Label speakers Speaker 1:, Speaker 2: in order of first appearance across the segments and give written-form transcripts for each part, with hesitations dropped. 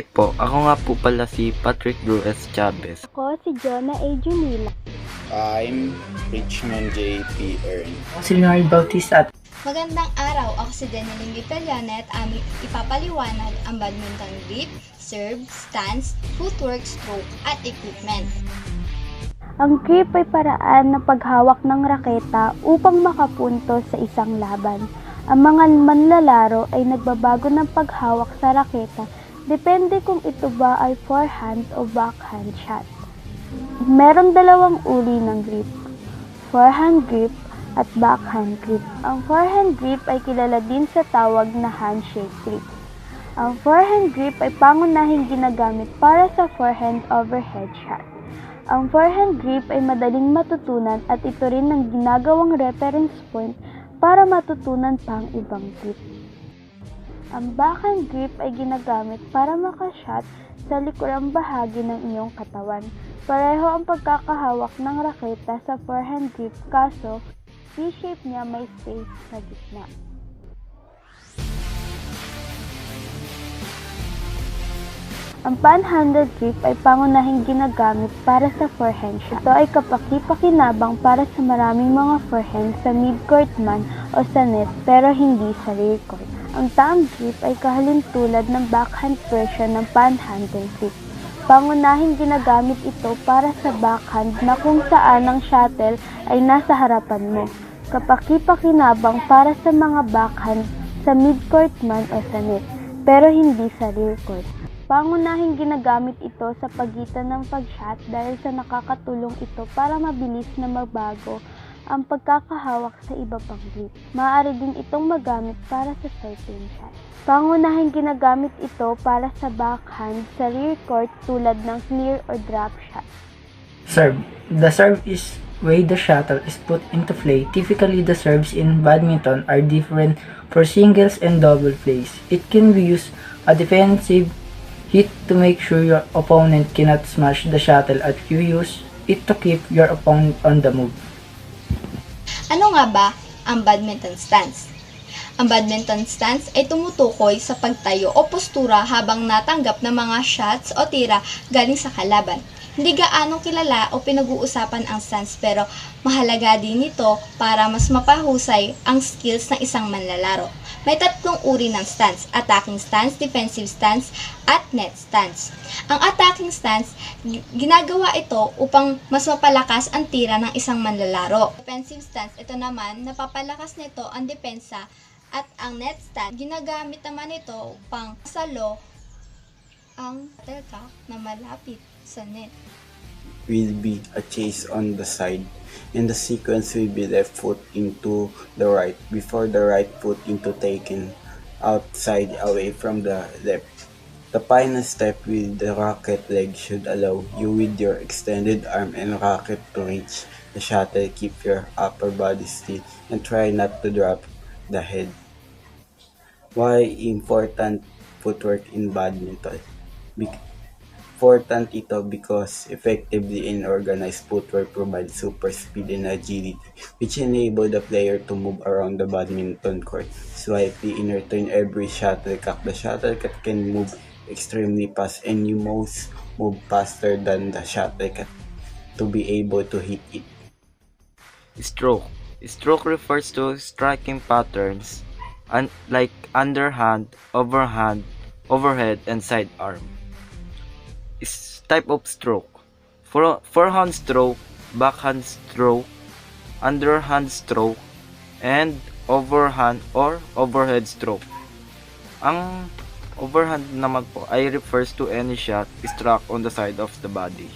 Speaker 1: Hi po, ako nga po pala si Patrick Drew S. Chavez.
Speaker 2: Ako si Jonah A. Junila.
Speaker 3: I'm Richmond J.P. Earn.
Speaker 4: Ako si Leonard Bautista at
Speaker 5: Magandang araw, ako si Deneling Gipeliana at aming ipapaliwanag ang badminton grip, serve, stance, footwork, stroke, at equipment.
Speaker 2: Ang grip ay paraan ng paghawak ng raketa upang makapunto sa isang laban. Ang mga manlalaro ay nagbabago ng paghawak sa raketa depende kung ito ba ay forehand o backhand shot. Meron dalawang uri ng grip, forehand grip at backhand grip. Ang forehand grip ay kilala din sa tawag na handshake grip. Ang forehand grip ay pangunahing ginagamit para sa forehand overhead shot. Ang forehand grip ay madaling matutunan at ito rin ang ginagawang reference point para matutunan pang ibang grip. Ang backhand grip ay ginagamit para makashot sa likurang bahagi ng iyong katawan. Pareho ang pagkakahawak ng raketa sa forehand grip kaso C-shape niya may space sa gitna. Ang pan-handle grip ay pangunahing ginagamit para sa forehand shot. Ito ay kapaki-pakinabang para sa maraming mga forehand sa mid-court man o sa net pero hindi sa rear court. Ang thumb grip ay kahalintulad ng backhand version ng pan-handle grip. Pangunahing ginagamit ito para sa backhand na kung saan ang shuttle ay nasa harapan mo. Kapaki-pakinabang para sa mga backhand sa mid-court man o sa net, pero hindi sa rear court. Pangunahing ginagamit ito sa pagitan ng pag-shot dahil sa nakakatulong ito para mabilis na magbago ang pagkakahawak sa iba pang grip. Maaari din itong magamit para sa certain shot. Pangunahing ginagamit ito para sa backhand sa rear court tulad ng clear or drop shot.
Speaker 4: serve. The serve is way the shuttle is put into play. Typically, the serves in badminton are different for singles and double plays. It can be used a defensive hit to make sure your opponent cannot smash the shuttle at you use it to keep your opponent on the move.
Speaker 5: Ano nga ba ang badminton stance? Ang badminton stance ay tumutukoy sa pagtayo o postura habang natanggap ng mga shots o tira galing sa kalaban. Hindi gaano kilala o pinag-uusapan ang stance pero mahalaga din ito para mas mapahusay ang skills ng isang manlalaro. May tatlong uri ng stance: attacking stance, defensive stance, at net stance. Ang attacking stance, ginagawa ito upang mas mapalakas ang tira ng isang manlalaro. Defensive stance, ito naman, napapalakas nito ang depensa. At ang net stance, ginagamit naman ito upang salo ang telka na malapit sa net.
Speaker 3: Will be a chase on the side, and the sequence will be left foot into the right before the right foot into taken outside away from the left. The final step with the racket leg should allow you with your extended arm and racket to reach the shuttle. Keep your upper body still and try not to drop the head. Why important footwork in badminton? Important ito because effectively and organized footwork provides super speed and agility, which enable the player to move around the badminton court slightly in return every shuttlecock. The shuttlecock can move extremely fast and you must move faster than the shuttlecock to be able to hit it.
Speaker 1: Stroke. Stroke refers to striking patterns like underhand, overhand, overhead, and sidearm. Type of stroke: forehand stroke, backhand stroke, underhand stroke, and overhand or overhead stroke. Ang overhand naman po ay refers to any shot struck on the side of the body.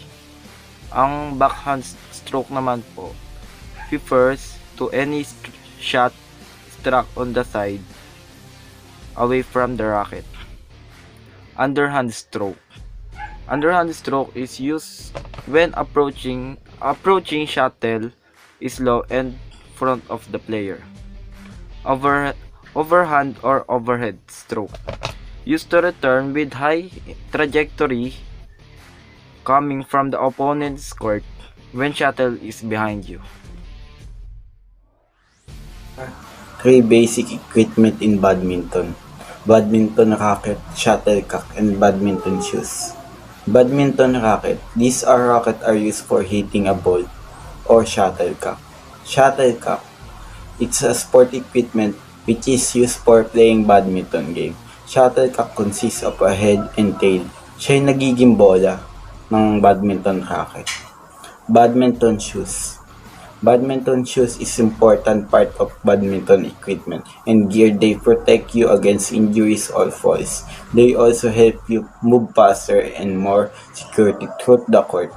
Speaker 1: Ang backhand stroke naman po refers to any shot struck on the side away from the racket. Underhand stroke. Underhand stroke is used when approaching shuttle is low and front of the player. Overhand or overhead stroke, used to return with high trajectory coming from the opponent's court when shuttle is behind you.
Speaker 3: 3 basic equipment in badminton. badminton racket, shuttlecock, and badminton shoes. Badminton racket. These rackets are used for hitting a ball or shuttlecock. Shuttlecock. It's a sport equipment which is used for playing badminton game. Shuttlecock consists of a head and tail. Siya yung nagiging bola ng badminton racket. Badminton shoes. Badminton shoes is important part of badminton equipment and gear. They protect you against injuries or falls. They also help you move faster and more security through the court.